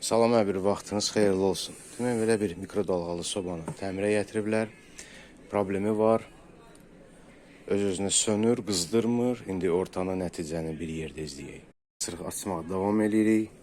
Salam, hər bir vaxtınız xeyirli olsun. Demək, belə bir mikrodalğalı sobanı təmirə gətiriblər. Problemi var. Öz-özünə sönür, qızdırmır. İndi ortanı nəticəni bir yerdə izləyək. Sırıq açmağa davam edirik.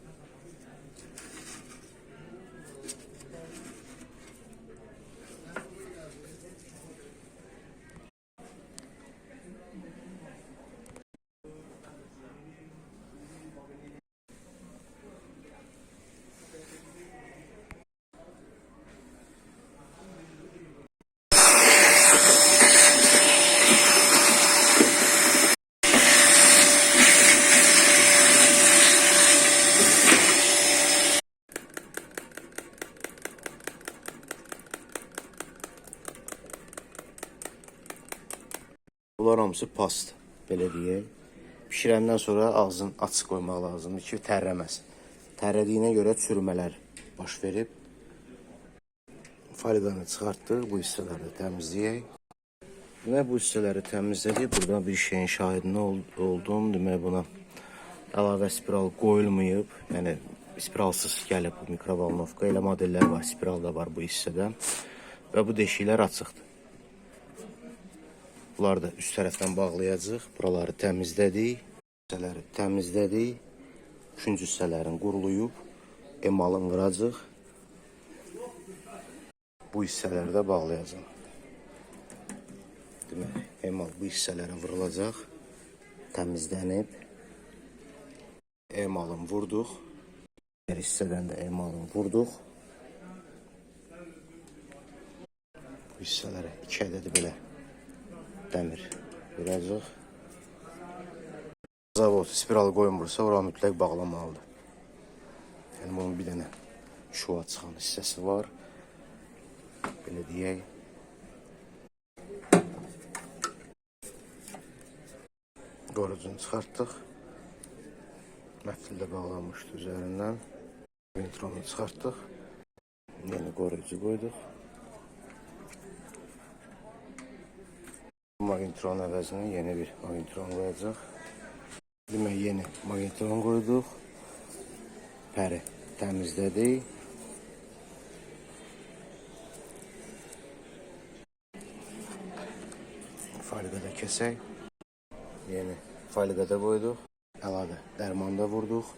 Bunlar hamısı past, belə deyək. Pişirəndən sonra ağzını açıq qoymaq lazımdır ki, tərləməsin. Tərlədiyinə görə çürümələr baş verib. Foliyanı çıxartdıq, bu hissələri təmizləyək. Demək, bu hissələri təmizlədik. Burada bir şeyin şahidinə oldum. Demək, buna əlavə spiral qoyulmayıb. Yəni, spiralsız gəlib bu mikrovalnovka. Elə modellər var, spiral da var bu hissədə. Və bu deşiklər açıqdır. Bunları da üst tərəfdən bağlayacaq. Buraları təmizlədik. Hissələri təmizlədik. Üçüncü hissələrini quruluyub. Emalını qıracaq. Bu hissələri də bağlayacaq. Demək, emal bu hissələrə vurulacaq. Təmizlənib. Emalını vurduq. Diğer hissədən də emalını vurduq. Bu hissələrə 2 ədədi belə dəmir vuracaq. Zavod spiralı qoyulmursa, ora mütləq bağlamalıdır. Yəni, bunun bir dənə şua çıxan hissəsi var. Belə deyək. Qorucunu çıxartdıq. Məftildə bağlanmışdı üzərindən. Ventronu çıxartdıq. Yeni qoruyucu qoyduq. Magnetron əvəzinə yeni bir magnetron qoyacaq. Demək, yeni magnetron qoyduq. Pəri təmizlədik. Foliqada kəsək. Yeni foliqada qoyduq. Əlavə dərmanda vurduq.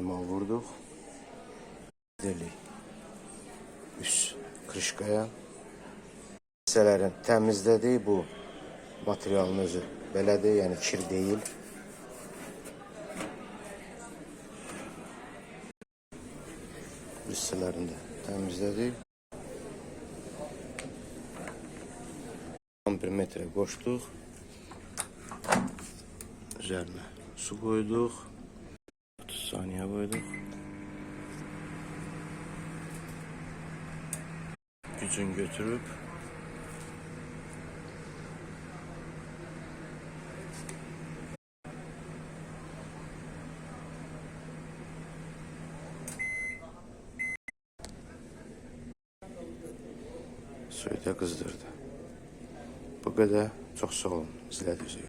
Emal vurduq. Delik üst krışqaya. Hissələrin təmizlədik. Bu materialın özü belədir, yəni kir deyil. Hissələrini də təmizlədik. 11 metrə qoşduq. Üzərinə su qoyduq. 30 saniyə qoyduq. Gücün götürüb suyu da qızdırdı. Bu qədər. Çox sağ olun. İzlədiyiniz üçün.